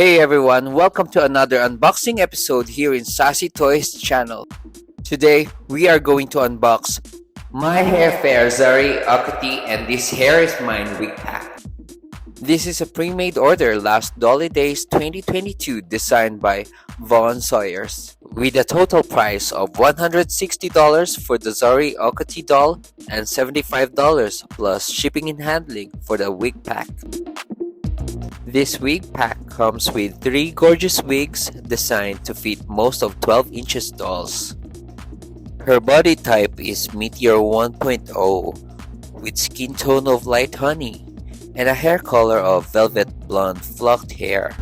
Hey everyone, welcome to another unboxing episode here in Sassy Toys channel. Today, we are going to unbox My Hair Fair Zuri Okoty and This Hair is Mine wig pack. This is a pre-made order last Dolly Days 2022 designed by Vaughn Sawyers with a total price of $160 for the Zuri Okoty doll and $75 plus shipping and handling for the wig pack. This wig pack comes with 3 gorgeous wigs designed to fit most of 12 inches dolls. Her body type is Meteor 1.0 with skin tone of light honey and a hair color of velvet blonde flocked hair.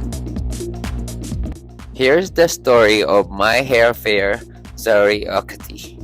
Here's the story of My Hair Fair Zuri Okoty.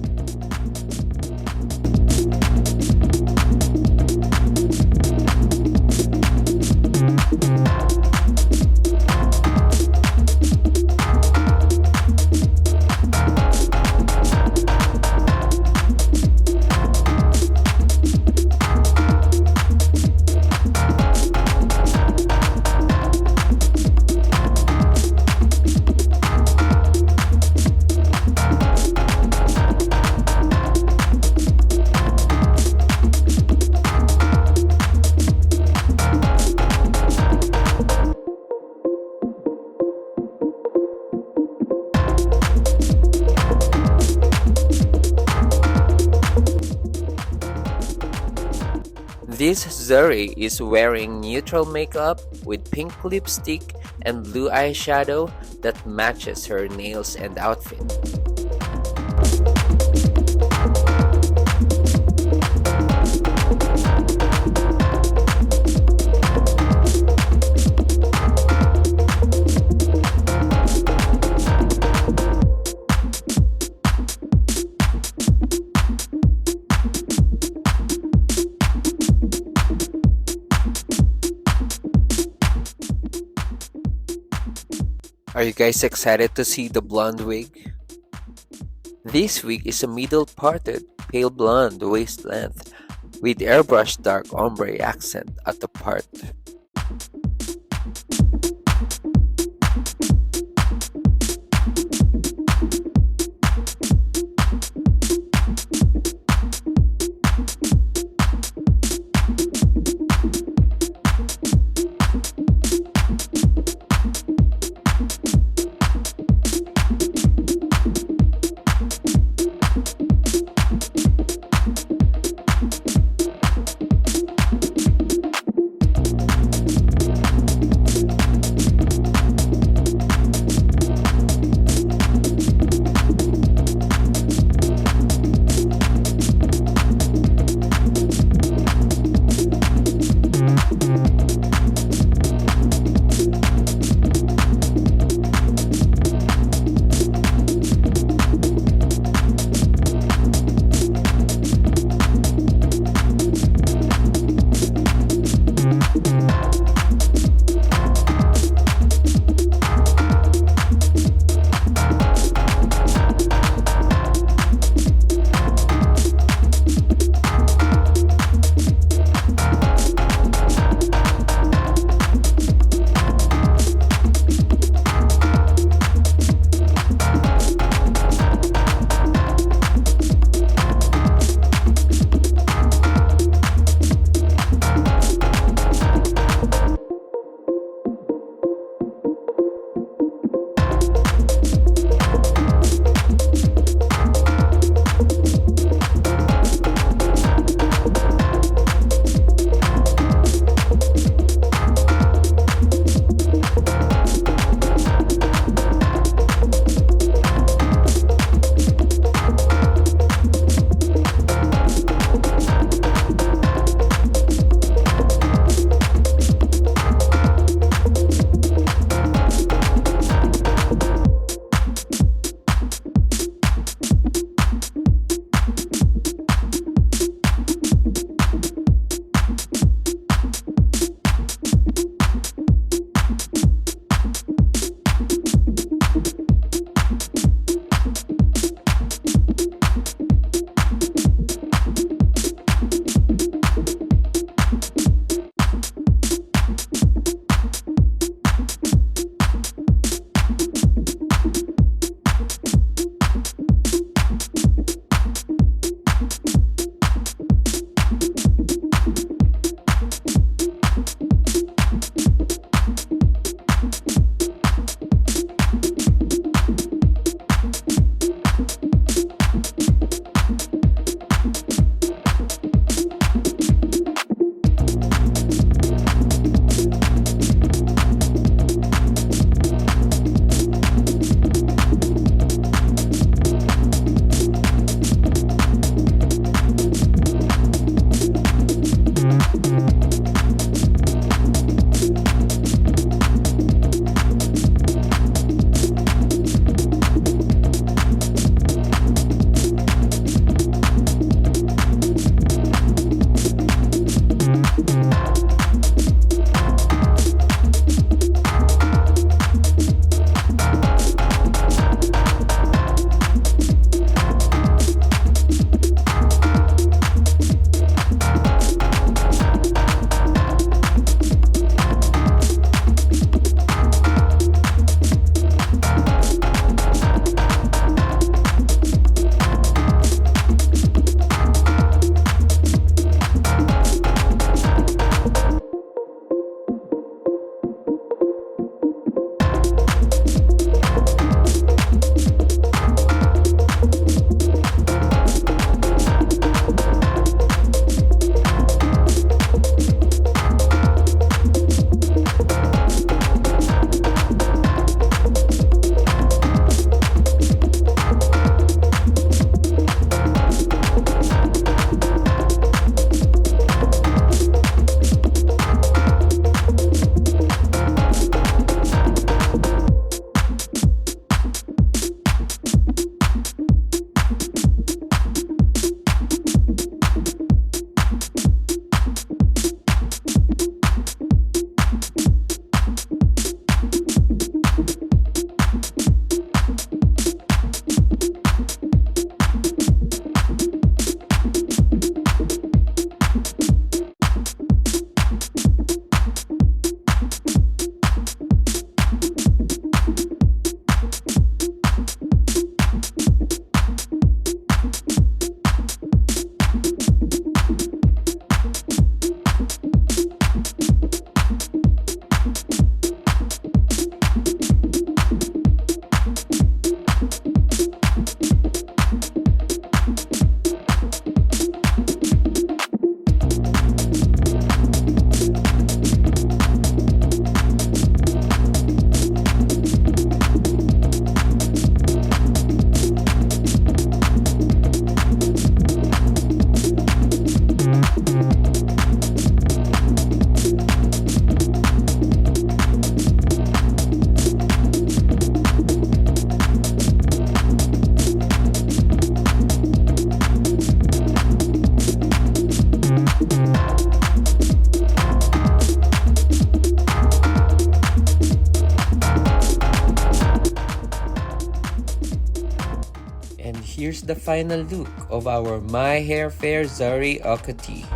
This Zuri is wearing neutral makeup with pink lipstick and blue eyeshadow that matches her nails and outfit. Are you guys excited to see the blonde wig? This wig is a middle parted, pale blonde waist length with airbrush dark ombre accent at the part. And here's the final look of our My Hair Fair Zuri Okoty.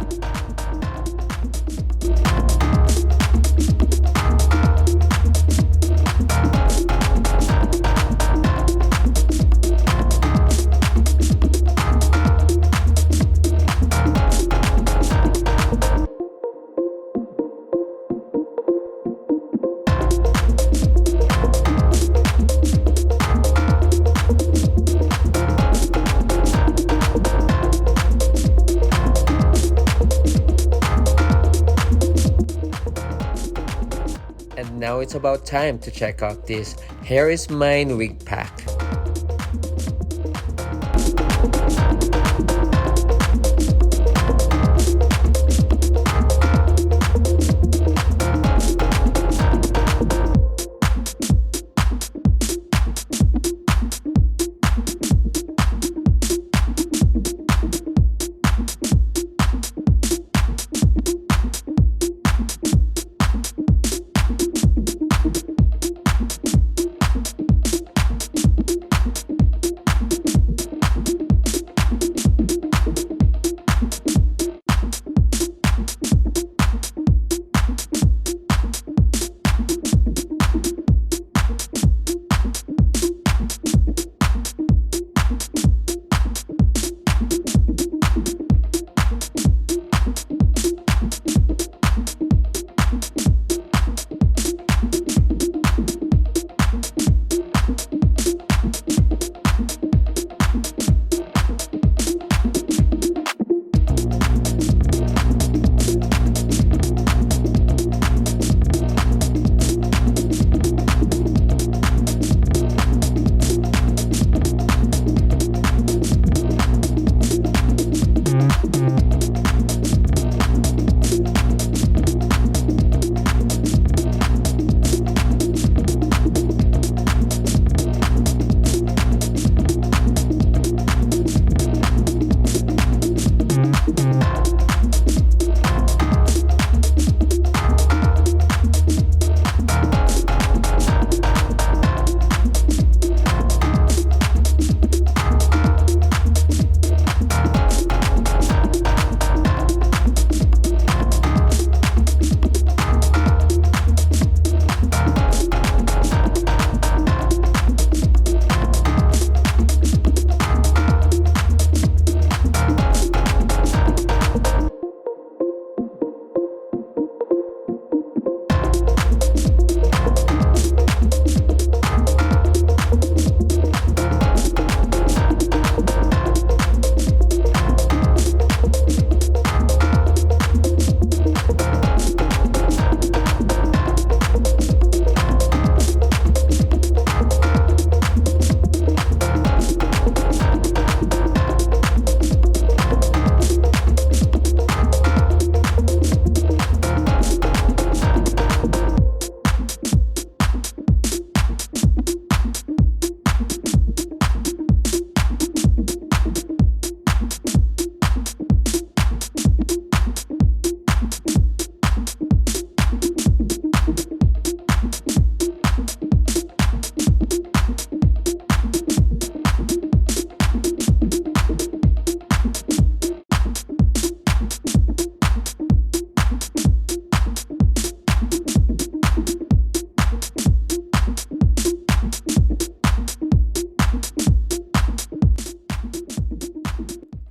And now it's about time to check out this Hair is Mine wig pack.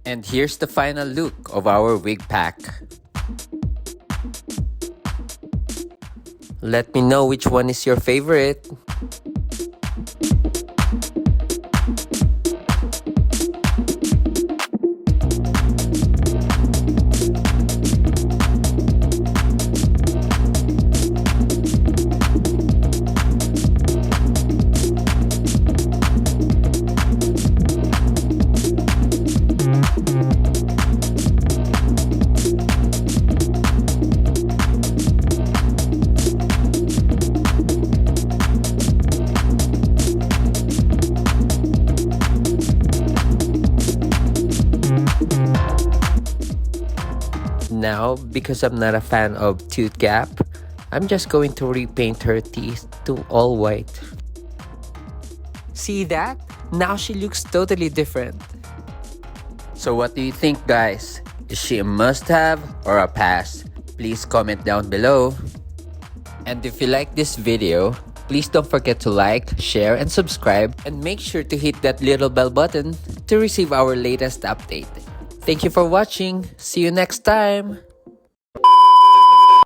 And here's the final look of our wig pack. Let me know which one is your favorite. Now, because I'm not a fan of tooth gap, I'm just going to repaint her teeth to all white. See that? Now she looks totally different. So what do you think, guys? Is she a must-have or a pass? Please comment down below. And if you like this video, please don't forget to like, share, and subscribe, and make sure to hit that little bell button to receive our latest update. Thank you for watching. See you next time.